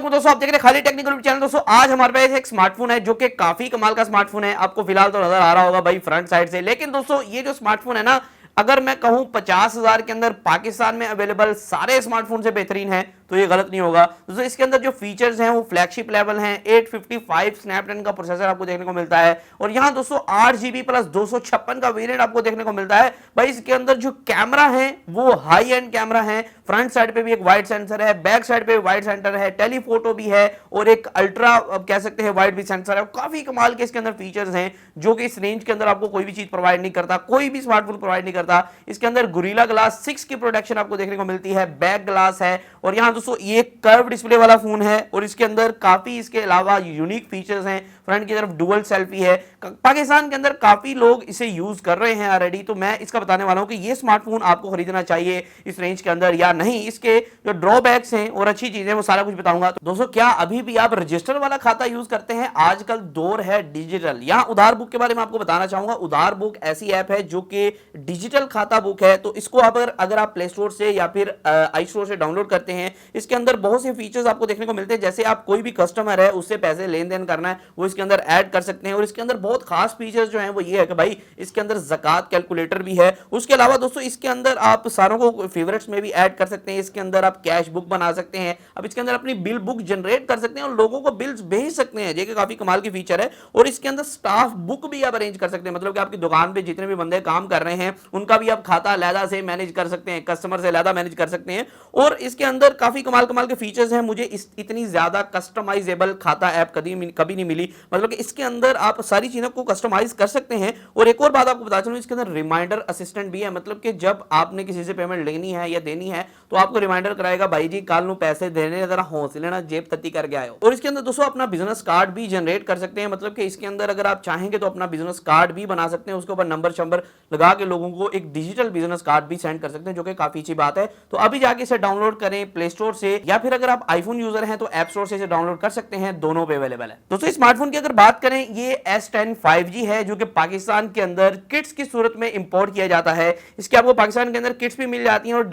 अस्सलाम दोस्तों, आप देख रहे हैं खाली टेक्निकल चैनल। दोस्तों आज हमारे पास एक स्मार्टफोन है जो कि काफी कमाल का स्मार्टफोन है। आपको फिलहाल तो नजर आ रहा होगा भाई फ्रंट साइड से, लेकिन दोस्तों ये जो स्मार्टफोन है ना, अगर मैं कहूं 50,000 के अंदर पाकिस्तान में अवेलेबल सारे स्मार्टफोन से बेहतरीन है तो ये गलत नहीं होगा। दोस्तों इसके अंदर जो फीचर्स हैं वो फ्लैगशिप लेवल हैं। 855 स्नैपड्रैगन का प्रोसेसर आपको देखने को मिलता है और यहाँ दोस्तों 8GB प्लस 256 का वेरिएंट आपको देखने को मिलता है। भाई इसके अंदर जो कैमरा है वो हाई एंड कैमरा है। फ्रंट साइड पे भी एक वाइड सेंसर है, बैक साइड पे वाइड सेंसर है, टेलीफोटो भी है और एक अल्ट्रा कह सकते हैं वाइड भी सेंसर है। काफी कमाल के इसके अंदर फीचर्स हैं जो कि इस रेंज के अंदर आपको कोई भी चीज प्रोवाइड नहीं करता, कोई भी स्मार्टफोन प्रोवाइड नहीं करता। इसके अंदर गोरिल्ला ग्लास 6 की प्रोटेक्शन आपको देखने को मिलती है, बैक ग्लास है और यहां दोस्तों ये कर्व डिस्प्ले वाला फोन है और इसके अंदर काफी इसके अलावा यूनिक फीचर्स हैं। फ्रंट की तरफ डुअल सेल्फी है। पाकिस्तान के अंदर काफी लोग इसे यूज कर रहे हैं ऑलरेडी, तो मैं इसका बताने वाला हूं कि ये स्मार्टफोन आपको खरीदना चाहिए इस रेंज के अंदर या नहीं, इसके जो ड्रॉबैक्स हैं और अच्छी चीजें वो सारा कुछ बताऊंगा। तो दोस्तों क्या अभी भी आप रजिस्टर वाला खाता यूज करते हैं? आजकल दौर है डिजिटल। यहां उधार बुक के बारे में आपको बताना चाहूंगा। उधार बुक ऐसी ऐप है जो कि डिजिटल खाता बुक है, तो इसको अगर आप प्ले स्टोर से या फिर आई स्टोर से डाउनलोड करते हैं, इसके अंदर बहुत से फीचर्स आपको देखने को मिलते हैं। जैसे आप कोई भी कस्टमर है उससे पैसे लेन देन करना है वो इसके अंदर ऐड कर सकते हैं और इसके अंदर बहुत खास फीचर्स जो हैं वो ये है कि भाई इसके अंदर ज़कात कैलकुलेटर भी है। उसके अलावा दोस्तों इसके अंदर आप सारों को फेवरेट्स में भी ऐड कर सकते हैं। इसके अंदर आप कैश बुक बना सकते हैं, अब इसके अंदर अपनी बिल बुक जनरेट कर सकते हैं और लोगों को बिल्स भेज सकते हैं, जो कि काफी कमाल की फीचर है। और इसके अंदर स्टाफ बुक भी आप अरेंज कर सकते हैं, मतलब कि आपकी दुकान पे जितने भी बंदे काम कर रहे हैं उनका भी आप खाता अलहदा से मैनेज कर सकते हैं, कस्टमर से अलहदा मैनेज कर सकते हैं। और इसके अंदर काफी कमाल के फीचर्स हैं। मुझे इतनी ज्यादा कस्टमाइजेबल खाता ऐप कभी नहीं मिली, मतलब कि इसके अंदर आप सारी चीजों को कस्टमाइज कर सकते हैं। और एक और बात आपको बता चलूं, इसके अंदर रिमाइंडर असिस्टेंट भी है, मतलब कि जब आपने किसी से पेमेंट लेनी है या देनी है तो आपको रिमाइंडर कराएगा, भाई जी कल नु पैसे देने जरा हौसले ना जेब तत्ती करके आयो। और इसके अंदर दोस्तों अपना बिजनेस कार्ड भी जनरेट कर सकते हैं, मतलब कि इसके अंदर अगर आप चाहेंगे तो अपना बिजनेस कार्ड भी बना सकते हैं, उसके ऊपर नंबर शंबर लगा के लोगों को एक डिजिटल बिजनेस कार्ड भी सेंड कर सकते हैं, जो कि काफी अच्छी बात है। तो अभी जाके इसे डाउनलोड करें प्ले स्टोर से या फिर अगर आप आईफोन यूजर हैं तो ऐप स्टोर से इसे डाउनलोड कर सकते हैं, दोनों पे अवेलेबल है। दोस्तों स्मार्टफोन की अगर बात करें, ये S10 5G है जो कि पाकिस्तान के अंदर किट्स की सूरत में इंपोर्ट किया जाता है। इसके आपको पाकिस्तान के अंदर किट्स भी मिल जाती हैं और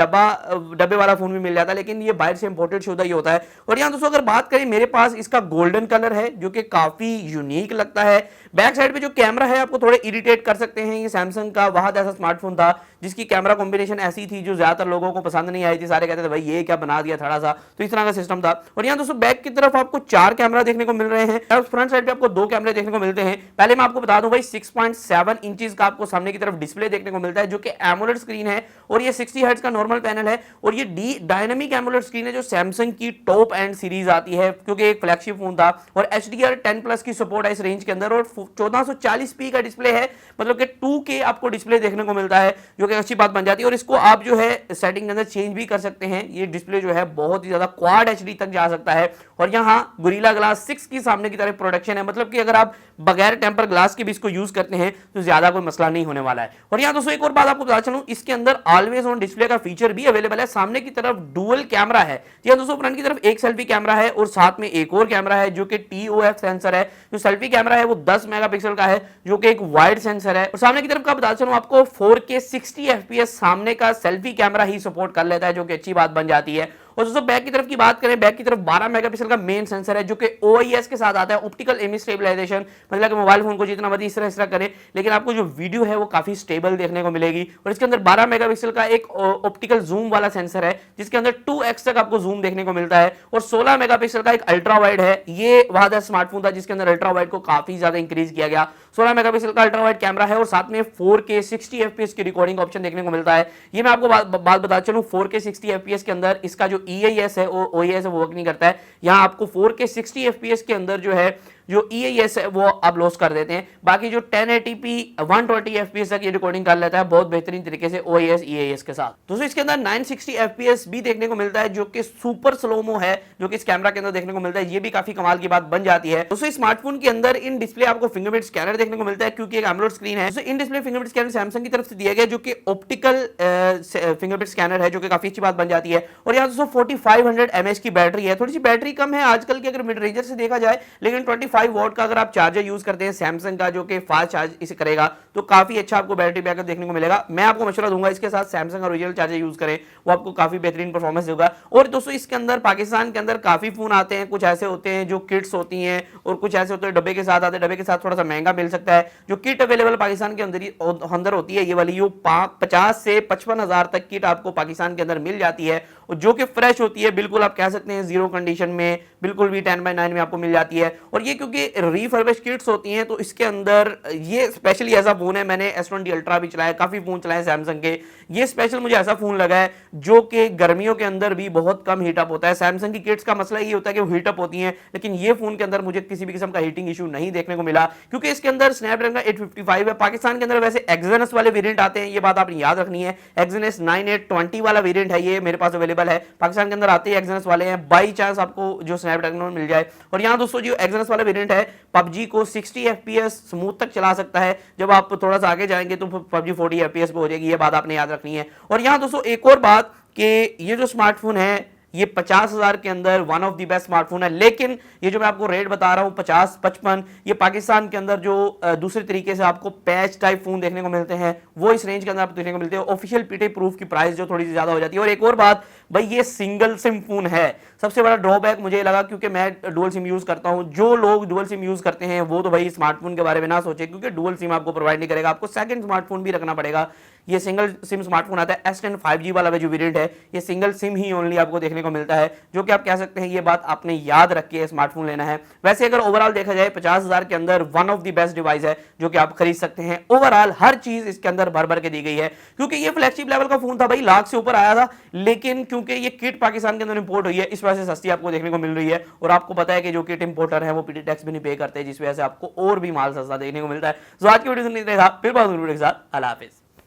डब्बे वाला फोन भी मिल जाता है, लेकिन ये बाहर से इंपोर्टेड शुदा ही होता है। और यहाँ दोस्तों अगर बात करें, मेरे पास इसका गोल्डन कलर है जो कि काफी यूनिक लगता है। बैक साइड पे जो कैमरा है आपको थोड़े इरिटेट कर सकते हैं। ये सैमसंग का वाहद ऐसा स्मार्टफोन था जिसकी कैमरा कॉम्बिनेशन ऐसी थी जो ज्यादातर लोगों को पसंद नहीं आई थी। सारे कहते थे भाई ये क्या बना दिया थोड़ा सा, तो इस तरह का सिस्टम था। और यहाँ दोस्तों बैक की तरफ आपको 4 कैमरा देखने को मिल रहे हैं और फ्रंट साइड पे आपको 2 कैमरे देखने को मिलते हैं। पहले मैं आपको बता दूं भाई 6.7 इंचेस का आपको सामने की तरफ डिस्प्ले देखने को मिलता है जो कि एमोलेड स्क्रीन है और ये 60 हर्ट्ज का नॉर्मल पैनल है और ये डायनामिक एमोलेड स्क्रीन है जो सैमसंग की टॉप एंड सीरीज आती है, क्योंकि एक फ्लैगशिप फोन था। और HDR10+ की सपोर्ट है इस रेंज के अंदर और 1440p का डिस्प्ले है, मतलब कि 2K आपको डिस्प्ले देखने को मिलता है, जो कि अच्छी बात बन जाती है। और इसको आप जो है सेटिंग के अंदर चेंज भी कर सकते हैं। ये डिस्प्ले जो है बहुत ही ज्यादा क्वाड HD तक जा सकता है और यहाँ गोरिल्ला ग्लास 6 की सामने की तरफ प्रोटेक्शन है, मतलब कि अगर आप बगैर टेम्पर ग्लास के भी इसको यूज करते हैं तो ज्यादा कोई मसला नहीं होने वाला है। और यहाँ दोस्तों एक और बात आपको बता चलूं, इसके अंदर ऑलवेज ऑन डिस्प्ले का फीचर भी अवेलेबल है। सामने की तरफ डुअल कैमरा है। जी दोस्तों, फ्रंट की तरफ एक सेल्फी कैमरा है और साथ में एक और कैमरा है जो कि TOF सेंसर है। जो सेल्फी कैमरा है वो 10 मेगापिक्सल का है जो कि एक वाइड सेंसर है। और सामने की तरफ का बता चलूं आपको 4K 60 FPS सामने का सेल्फी कैमरा ही सपोर्ट कर लेता है, जो कि अच्छी बात बन जाती है। और दोस्तों बैक की तरफ की बात करें, बैक की तरफ 12 मेगापिक्सल का मेन सेंसर है जो कि OIS के साथ आता है, ऑप्टिकल इमेज स्टेबलाइजेशन, मतलब कि मोबाइल फोन को जितना मर्जी इस तरह करें लेकिन आपको जो वीडियो है वो काफी स्टेबल देखने को मिलेगी। और इसके अंदर 12 मेगापिक्सल का एक ऑप्टिकल जूम वाला सेंसर है जिसके अंदर 2x तक आपको जूम देखने को मिलता है और 16 मेगापिक्सल का एक अल्ट्रा वाइड है। ये वादा स्मार्टफोन था जिसके अंदर अल्ट्रा वाइड को काफी ज्यादा इंक्रीज किया गया। 16 मेगापिक्सल का अल्ट्रा वाइड कैमरा है और साथ में 4K 60 FPS की रिकॉर्डिंग ऑप्शन देखने को मिलता है। ये मैं आपको बात बता चलूं, 4K 60 FPS के अंदर इसका जो EIS है OIS वो वर्क नहीं करता है। यहाँ आपको 4K 60 FPS के अंदर जो है जो EIS है वो आप लॉस कर देते हैं। बाकी जो 1080p 120 FPS तक ये रिकॉर्डिंग कर लेता है बहुत बेहतरीन तरीके से OIS EIS के साथ। दोस्तों इसके अंदर 960 FPS भी देखने को मिलता है जो कि सुपर स्लोमो है, जो कि इस कैमरा के अंदर देखने को मिलता है। ये भी काफी कमाल की बात बन जाती है। दोस्तों स्मार्टफोन के अंदर इन डिस्प्ले आपको फिंगरप्रिंट स्कैनर देखने को मिलता है, क्योंकि एक एमोलेड स्क्रीन है। In display fingerprint scanner Samsung की तरफ से दिया गया जो कि ऑप्टिकल फिंगरप्रिंट स्कैनर है, जो कि काफी अच्छी बात बन जाती है। और यहाँ दोस्तों 4500 mAh की बैटरी है, थोड़ी सी बैटरी कम है आजकल की अगर मिड रेंजर से देखा जाए, लेकिन 2500 वॉट का अगर आप चार्जर यूज करते हैं सैमसंग का, जो कि फास्ट चार्ज इसे करेगा, तो काफी अच्छा आपको बैटरी बैकअप देखने को मिलेगा। मैं आपको मशवरा दूंगा इसके साथ सैमसंग ओरिजिनल चार्जर यूज करें, वो आपको काफी बेहतरीन परफॉर्मेंस देगा। और दोस्तों इसके अंदर पाकिस्तान के अंदर काफी फोन आते हैं, कुछ ऐसे होते हैं जो किट्स होती हैं और कुछ ऐसे होते हैं डब्बे के साथ आते हैं। डब्बे के साथ थोड़ा सा महंगा मिल सकता है। जो किट अवेलेबल पाकिस्तान के अंदर होती है ये वाली, यो 50 से 55,000 तक किट आपको पाकिस्तान के अंदर मिल जाती है, और जो कि फ्रेश होती है, बिल्कुल आप कह सकते हैं जीरो कंडीशन में, बिल्कुल भी 10/9 में आपको मिल जाती है। और ये क्योंकि रिफर्बिश किट्स होती हैं, तो इसके अंदर ये स्पेशली ऐसा फोन है, मैंने S20 अल्ट्रा भी चलाया, काफी फोन चलाए सैमसंग के, ये स्पेशल मुझे ऐसा फोन लगा है जो कि गर्मियों के अंदर भी बहुत कम हीटअप होता है। सैमसंग की किट्स का मसला ये होता है कि वो हीटअप होती हैं, लेकिन ये फोन के अंदर मुझे किसी भी किस्म का हीटिंग इशू नहीं देखने को मिला, क्योंकि इसके अंदर स्नैपड्रैगन का 855 है। पाकिस्तान के अंदर वैसे एक्सएनएस वाले वेरिएंट आते हैं, ये बात आपने याद रखनी है। एक्सएनएस 9820 वाला वेरिएंट है, ये मेरे पास अवेलेबल है। पाकिस्तान के अंदर आते ही एक्सएनएस वाले हैं, बाई चांस आपको जो स्नैपड्रैगन मिल जाए। और यहाँ दोस्तों जो एक्सएनएस वाला वेरिएंट है, पबजी को 60 FPS स्मूथ तक चला सकता है। जब आप थोड़ा सा आगे जाएंगे तो पबजी 40 FPS पे हो जाएगी, ये बात आपने याद रखनी है। और यहाँ दोस्तों एक और बात कि ये जो स्मार्टफोन है, ये 50,000 के अंदर one of the best smartphone है। लेकिन ये जो मैं आपको रेट बता रहा हूं 50-55, ये पाकिस्तान के अंदर जो दूसरे तरीके से आपको पैच टाइप फोन देखने को मिलते हैं, वो इस रेंज के अंदर आपको देखने को मिलते हैं। ऑफिशियल पीटे प्रूफ की प्राइस जो थोड़ी सी ज्यादा हो जाती है। और एक और बात भाई, ये सिंगल सिम फोन है। सबसे बड़ा ड्रॉबैक मुझे लगा, क्योंकि मैं डुअल सिम यूज करता हूं। जो लोग डुअल सिम यूज करते हैं वो तो भाई स्मार्टफोन के बारे में ना सोचे, क्योंकि डुअल सिम आपको प्रोवाइड नहीं करेगा, आपको सेकंड स्मार्टफोन भी रखना पड़ेगा। ये सिंगल सिम स्मार्टफोन आता है। S10 5G वाला जो वेरिएंट है, ये सिंगल सिम ही ओनली आपको देखने को मिलता है, जो कि आप कह सकते हैं ये बात आपने याद रख के स्मार्टफोन लेना है। वैसे अगर ओवरऑल देखा जाए 50,000 के अंदर one of the best device है जो कि आप खरीद सकते हैं। ओवरऑल हर चीज इसके अंदर भर भर के दी गई है, क्योंकि ये फ्लैगशिप लेवल का फोन था भाई, लाख से ऊपर आया था, लेकिन क्योंकि ये किट पाकिस्तान के अंदर इंपोर्ट हुई है, इस वजह से सस्ती आपको देखने को मिल रही है। और आपको पता है कि जो किट इंपोर्टर है वो पीटी टैक्स भी नहीं पे करते, जिस वजह से आपको और भी माल सस्ता देखने को मिलता है। तो आज की वीडियो सुनने के साथ फिर बात के साथ अल्लाह हाफिज।